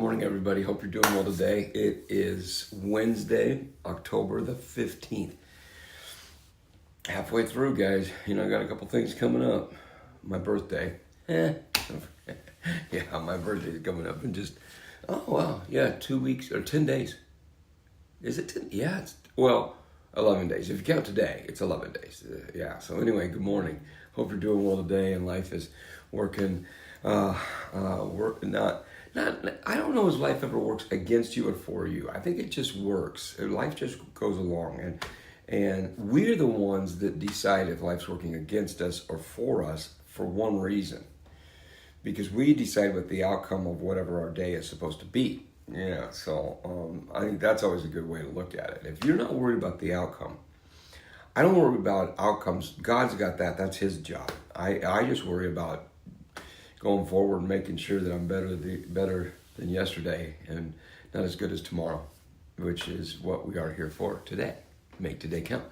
morning, everybody. Hope you're doing well today. It is Wednesday, October the 15th. Halfway through, guys. I got a couple things coming up. My birthday. Yeah, my birthday is coming up in just, 2 weeks or 10 days. Is it 10? Yeah, 11 days. If you count today, it's 11 days. So anyway, good morning. Hope you're doing well today and life is working. I don't know if life ever works against you or for you. I think it just works. Life just goes along, and we're the ones that decide if life's working against us or for us for one reason, because we decide what the outcome of whatever our day is supposed to be. So I think that's always a good way to look at it. If you're not worried about the outcome, I don't worry about outcomes. God's got that. That's His job. I just worry about going forward and making sure that I'm better than yesterday and not as good as tomorrow, which is what we are here for today. Make today count.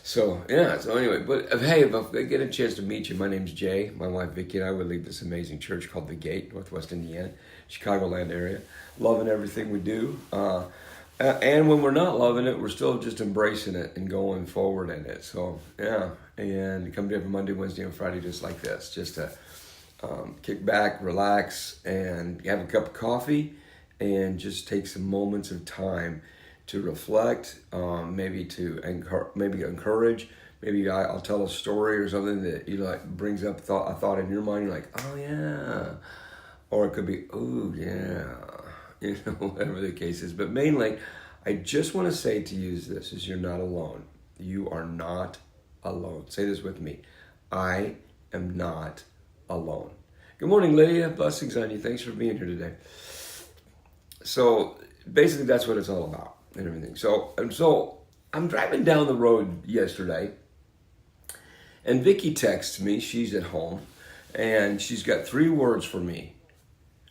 So anyway, but hey, if I get a chance to meet you, my name's Jay. My wife Vicky and I would lead this amazing church called The Gate, Northwest Indiana, Chicagoland area. Loving everything we do. And when we're not loving it, we're still just embracing it and going forward in it. So and come to every Monday, Wednesday, and Friday just like this, just to kick back, relax, and have a cup of coffee, and just take some moments of time to reflect, maybe to encourage. Maybe I'll tell a story or something that brings up a thought in your mind. You're like, oh yeah, or it could be, oh yeah, whatever the case is. But mainly, I just want to say to you this: is you're not alone. You are not alone. Say this with me: I am not alone. Good morning, Lydia. Blessings on you. Thanks for being here today. So basically, that's what it's all about and everything. So I'm driving down the road yesterday, and Vicky texts me. She's at home, and she's got 3 words for me.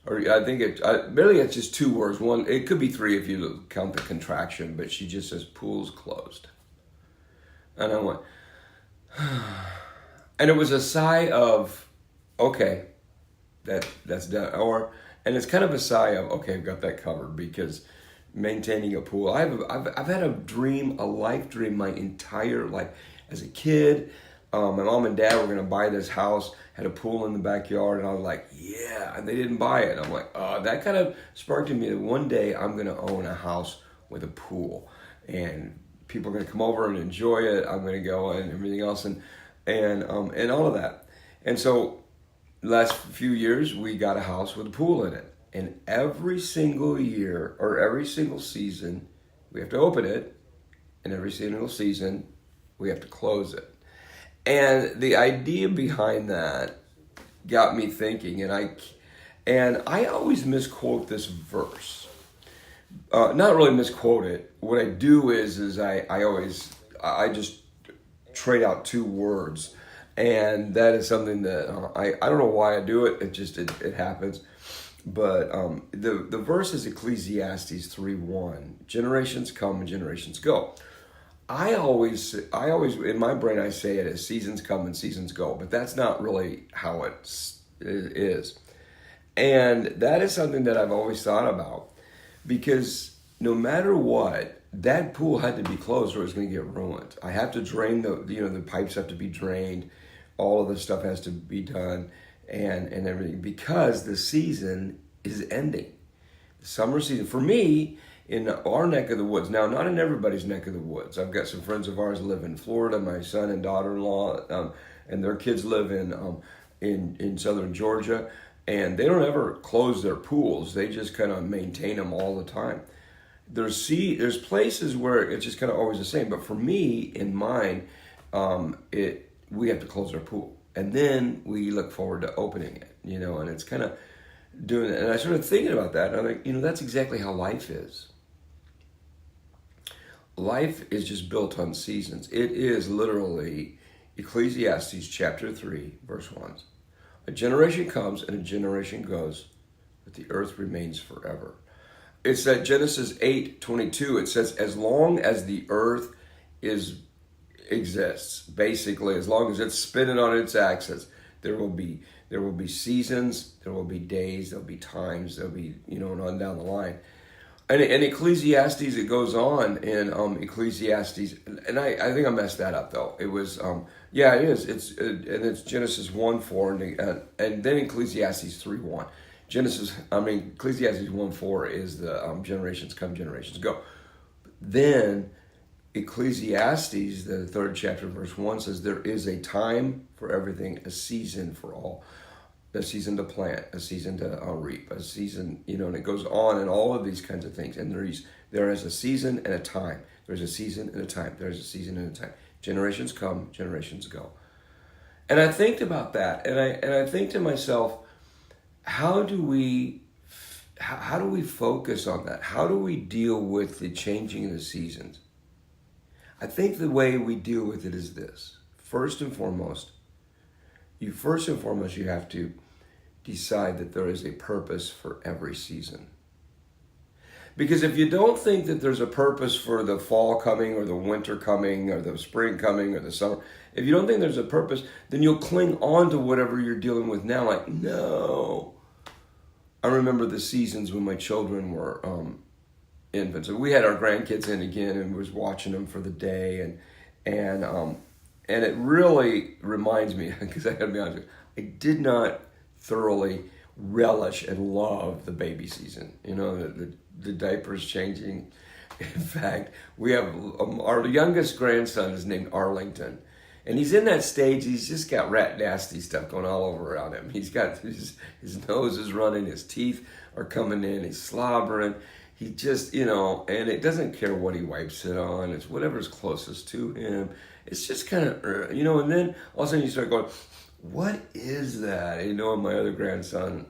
Or I think it's just 2 words. One, it could be 3 if you count the contraction, but she just says, "Pool's closed." And I went, and it was a sigh of, okay, that's done. And it's kind of a sigh of, okay, I've got that covered, because maintaining a pool, I've had a life dream my entire life. As a kid, my mom and dad were going to buy this house, had a pool in the backyard, and I was like, yeah, and they didn't buy it. I'm like, that kind of sparked in me that one day I'm going to own a house with a pool, and people are going to come over and enjoy it. I'm going to go and everything else, and all of that. And so last few years, we got a house with a pool in it. And every single year, or every single season, we have to open it. And every single season, we have to close it. And the idea behind that got me thinking. And I always misquote this verse. Not really misquote it. What I do is I just trade out 2 words. And that is something that I don't know why I do it. It happens. But the verse is Ecclesiastes 3:1. Generations come and generations go. I always in my brain I say it as seasons come and seasons go, but that's not really how it is. And that is something that I've always thought about, because no matter what, that pool had to be closed or it was going to get ruined. I have to drain the pipes have to be drained. All of this stuff has to be done and everything, because the season is ending. The summer season, for me, in our neck of the woods, now not in everybody's neck of the woods. I've got some friends of ours that live in Florida, my son and daughter-in-law, and their kids live in southern Georgia, and they don't ever close their pools. They just kind of maintain them all the time. There's places where it's just kind of always the same, but for me, in mine, we have to close our pool. And then we look forward to opening it, and it's kind of doing it. And I started thinking about that, and I'm like, that's exactly how life is. Life is just built on seasons. It is literally Ecclesiastes chapter 3, verse 1. A generation comes and a generation goes, but the earth remains forever. It's that Genesis 8:22. It says, as long as the earth exists, basically, as long as it's spinning on its axis, There will be seasons, there will be days, there'll be times, there'll be, and on down the line. And in Ecclesiastes, it goes on in Ecclesiastes, and I think I messed that up though. It was it is. It's Genesis 1:4 and then Ecclesiastes 3:1. Ecclesiastes 1:4 is the generations come, generations go. Then Ecclesiastes, the 3rd chapter, verse 1 says, there is a time for everything, a season for all. A season to plant, a season to reap, a season, and it goes on and all of these kinds of things. And there is a season and a time. There's a season and a time. There's a season and a time. Generations come, generations go. And I think about that, and I think to myself, how do we focus on that? How do we deal with the changing of the seasons? I think the way we deal with it is this. First and foremost, you have to decide that there is a purpose for every season. Because if you don't think that there's a purpose for the fall coming or the winter coming or the spring coming or the summer, if you don't think there's a purpose, then you'll cling on to whatever you're dealing with now. Like, no. I remember the seasons when my children were infants. So we had our grandkids in again and was watching them for the day. And it really reminds me, because I got to be honest with you, I did not thoroughly relish and love the baby season. The diapers changing. In fact, we have our youngest grandson is named Arlington. And he's in that stage, he's just got rat nasty stuff going all over around him. He's got his nose is running, his teeth are coming in, he's slobbering. He just, and it doesn't care what he wipes it on. It's whatever's closest to him. It's just kind of, and then all of a sudden you start going, what is that? And my other grandson,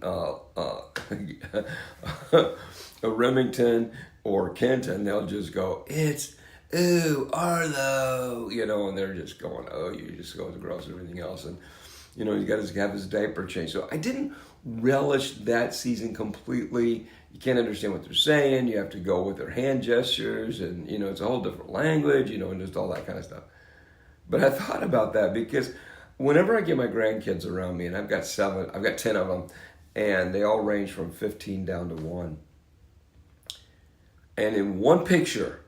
Remington or Kenton, they'll just go, it's, ooh, Arlo, and they're just going, oh, you just go and gross and everything else. And, he's got to have his diaper changed. So I didn't relish that season completely. You can't understand what they're saying. You have to go with their hand gestures and, it's a whole different language, and just all that kind of stuff. But I thought about that because whenever I get my grandkids around me, and I've got 10 of them, and they all range from 15 down to 1. And in one picture,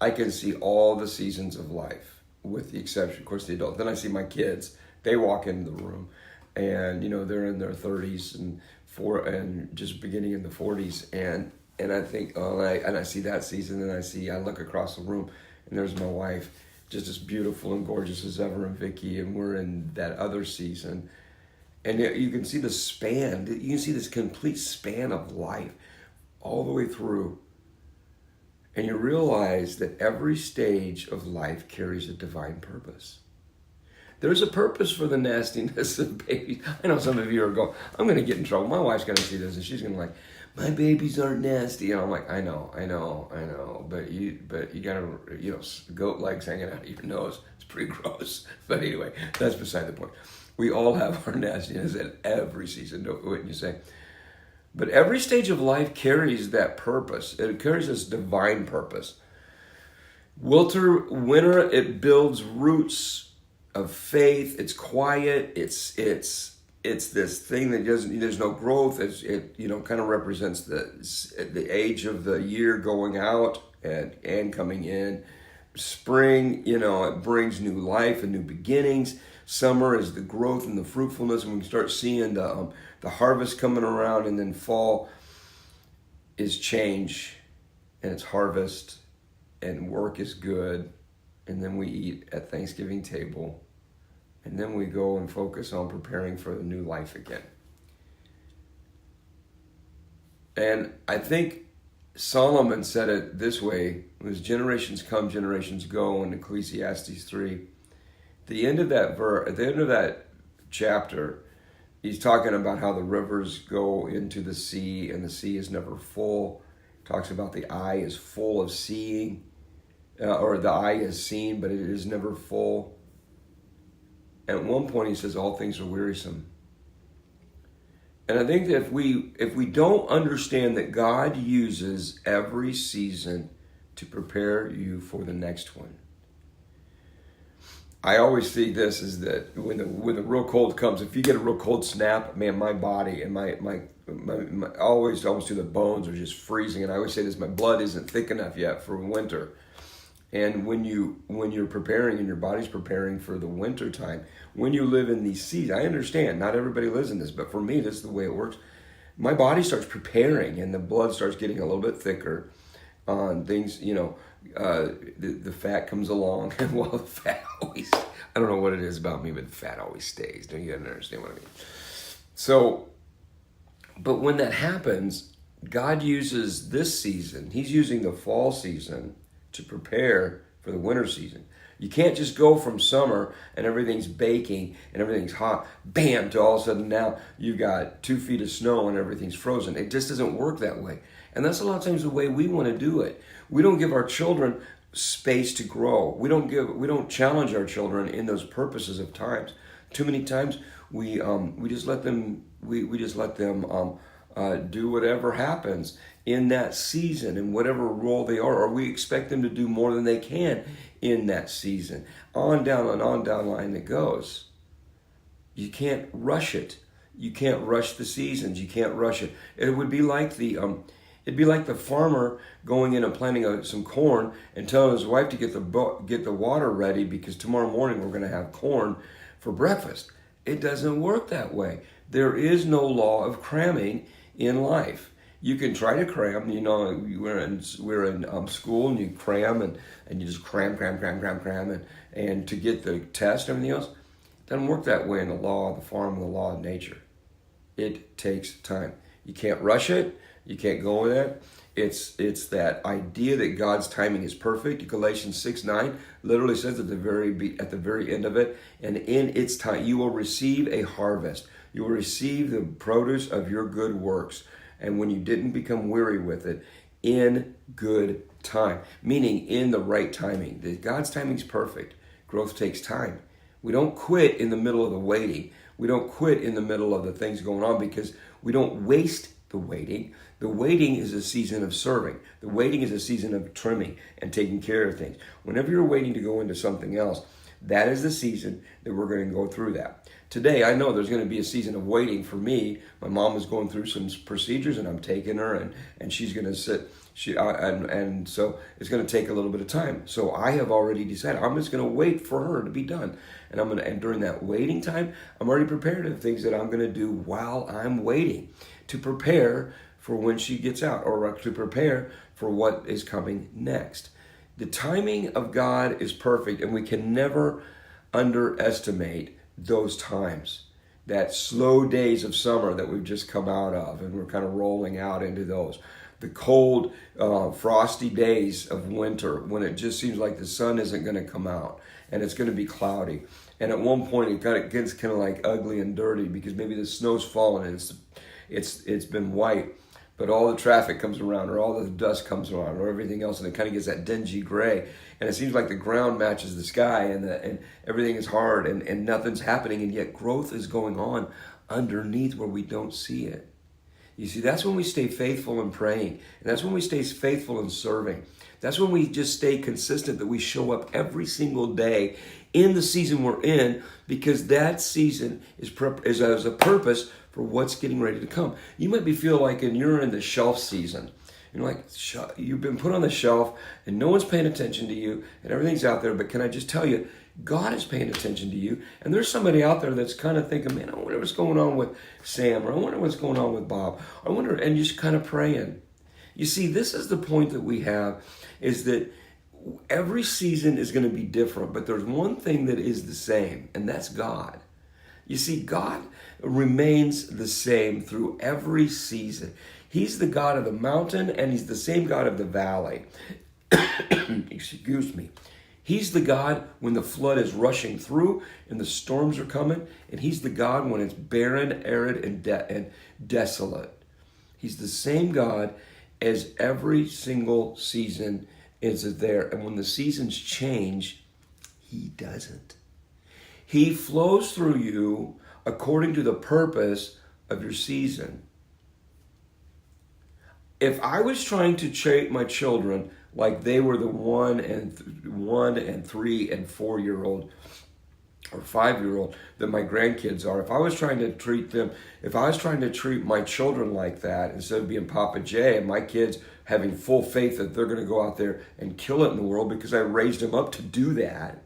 I can see all the seasons of life, with the exception, of course, the adults. Then I see my kids. They walk into the room, and they're in their 30s and just beginning in the 40s, and I think, and I see that season, and I look across the room, and there's my wife, just as beautiful and gorgeous as ever, and Vicky, and we're in that other season, and you can see the span. You can see this complete span of life, all the way through. And you realize that every stage of life carries a divine purpose. There's a purpose for the nastiness of babies. I know some of you are going, I'm going to get in trouble. My wife's going to see this and she's going to like, my babies aren't nasty. And I'm like, I know. But you got to, goat legs hanging out of your nose. It's pretty gross. But anyway, that's beside the point. We all have our nastiness at every season, wouldn't you say? But every stage of life carries that purpose. It carries this divine purpose. Winter, it builds roots of faith. It's quiet. It's this thing that there's no growth. It kind of represents the age of the year going out and coming in. Spring, it brings new life and new beginnings. Summer is the growth and the fruitfulness, and we can start seeing the harvest coming around. And then fall is change, and it's harvest, and work is good. And then we eat at Thanksgiving table, and then we go and focus on preparing for the new life again. And I think Solomon said it this way: it was generations come, generations go, in Ecclesiastes 3. At the end of that chapter, he's talking about how the rivers go into the sea, and the sea is never full. Talks about the eye is full of seeing, or the eye is seen, but it is never full. At one point, he says all things are wearisome. And I think that if we don't understand that God uses every season to prepare you for the next one, I always see this is that when the real cold comes, if you get a real cold snap, man, my body and my always almost to the bones are just freezing. And I always say this: my blood isn't thick enough yet for winter. And when you're preparing and your body's preparing for the winter time, when you live in these seasons, I understand not everybody lives in this, but for me, this is the way it works. My body starts preparing, and the blood starts getting a little bit thicker on things. The fat comes along, and well, the fat always, I don't know what it is about me, but the fat always stays. Don't you understand what I mean? So, but when that happens, God uses this season, He's using the fall season to prepare for the winter season. You can't just go from summer and everything's baking and everything's hot, bam, to all of a sudden now you've got 2 feet of snow and everything's frozen. It just doesn't work that way. And that's a lot of times the way we want to do it. We don't give our children space to grow. We don't challenge our children in those purposes of times. Too many times we just let them do whatever happens in that season, in whatever role they are, or we expect them to do more than they can in that season. On down the line it goes. You can't rush it. You can't rush the seasons. You can't rush it. It would be like it'd be like the farmer going in and planting some corn and telling his wife to get the water ready because tomorrow morning we're going to have corn for breakfast. It doesn't work that way. There is no law of cramming in life. You can try to cram, we're in school and you cram and you just cram and to get the test and everything else. It doesn't work that way in the law of the farm and the law of nature. It takes time. You can't rush it. You can't go with it. It's that idea that God's timing is perfect. Galatians 6:9 literally says at the very end of it, and in its time you will receive a harvest. You will receive the produce of your good works. And when you didn't become weary with it, in good time, meaning in the right timing. God's timing is perfect. Growth takes time. We don't quit in the middle of the waiting. We don't quit in the middle of the things going on because we don't waste the waiting. The waiting is a season of serving. The waiting is a season of trimming and taking care of things. Whenever you're waiting to go into something else, that is the season that we're going to go through that. Today, I know there's going to be a season of waiting for me. My mom is going through some procedures, and I'm taking her, and she's going to sit. And so it's going to take a little bit of time. So I have already decided I'm just going to wait for her to be done, and during that waiting time, I'm already prepared of things that I'm going to do while I'm waiting to prepare for when she gets out, or to prepare for what is coming next. The timing of God is perfect, and we can never underestimate those times, that slow days of summer that we've just come out of, and we're kind of rolling out into those. The cold, frosty days of winter when it just seems like the sun isn't going to come out and it's going to be cloudy. And at one point it gets kind of like ugly and dirty because maybe the snow's fallen and it's been white, but all the traffic comes around or all the dust comes around or everything else, and it kind of gets that dingy gray. And it seems like the ground matches the sky and everything is hard and nothing's happening, and yet growth is going on underneath where we don't see it. You see, that's when we stay faithful in praying. And that's when we stay faithful in serving. That's when we just stay consistent, that we show up every single day in the season we're in, because that season is as a purpose for what's getting ready to come. You might be feel like you're in the shelf season. You've been put on the shelf and no one's paying attention to you and everything's out there. But can I just tell you, God is paying attention to you. And there's somebody out there that's kind of thinking, man, I wonder what's going on with Sam, or I wonder what's going on with Bob. I wonder, and just kind of praying. You see, this is the point that we have, is that every season is going to be different, but there's one thing that is the same, and that's God. You see, God remains the same through every season. He's the God of the mountain, and He's the same God of the valley. Excuse me. He's the God when the flood is rushing through and the storms are coming, and He's the God when it's barren, arid, and desolate. He's the same God as every single season is there. And when the seasons change, He doesn't. He flows through you according to the purpose of your season. If I was trying to treat my children like they were the 1 and 3 and 4 year old, or 5-year-old that my grandkids are. If I was trying to treat them, if I was trying to treat my children like that, instead of being Papa J and my kids having full faith that they're going to go out there and kill it in the world because I raised them up to do that,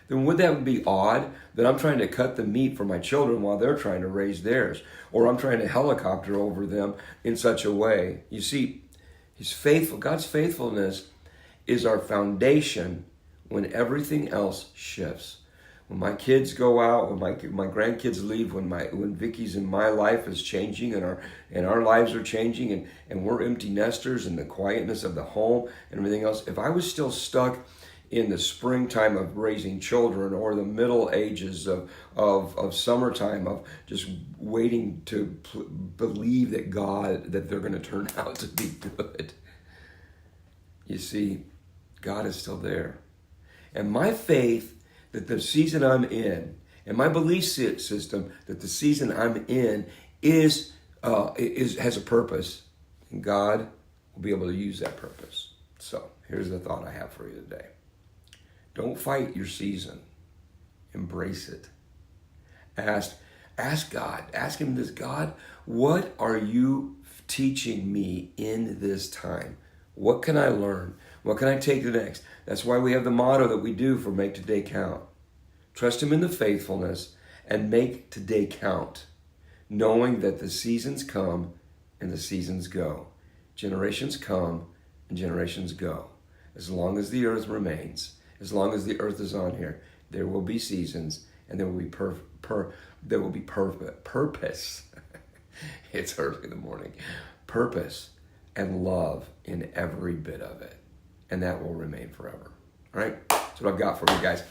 then would that be odd that I'm trying to cut the meat for my children while they're trying to raise theirs? Or I'm trying to helicopter over them in such a way? You see, God's faithfulness is our foundation when everything else shifts. When my kids go out, when my grandkids leave, when Vicky's in my life is changing and our lives are changing and we're empty nesters in the quietness of the home and everything else, if I was still stuck in the springtime of raising children or the middle ages of summertime of just waiting to believe that they're going to turn out to be good, you see, God is still there. And my faith that the season I'm in, and my belief system that the season I'm in has a purpose, and God will be able to use that purpose. So here's the thought I have for you today. Don't fight your season. Embrace it. Ask God. Ask him this, God, what are you teaching me in this time? What can I learn? What can I take to the next? That's why we have the motto that we do for Make Today Count. Trust him in the faithfulness and make today count, knowing that the seasons come and the seasons go. Generations come and generations go. As long as the earth remains, as long as the earth is on here, there will be seasons and there will be purpose. It's early in the morning. Purpose and love in every bit of it. And that will remain forever. All right? That's what I've got for you guys.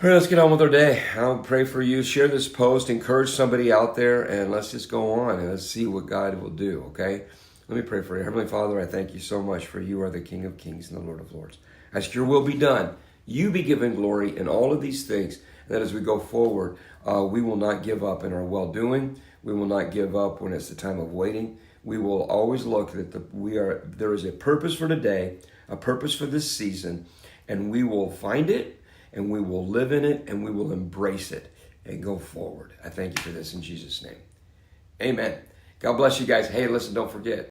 All right, let's get on with our day. I'll pray for you. Share this post. Encourage somebody out there. And let's just go on and let's see what God will do, okay? Let me pray for you. Heavenly Father, I thank you so much for you are the King of Kings and the Lord of Lords. I ask your will be done. You be given glory in all of these things. And that as we go forward, we will not give up in our well-doing. We will not give up when it's the time of waiting. We will always look that there is a purpose for today, a purpose for this season, and we will find it, and we will live in it, and we will embrace it and go forward. I thank you for this in Jesus' name. Amen. God bless you guys. Hey, listen, don't forget.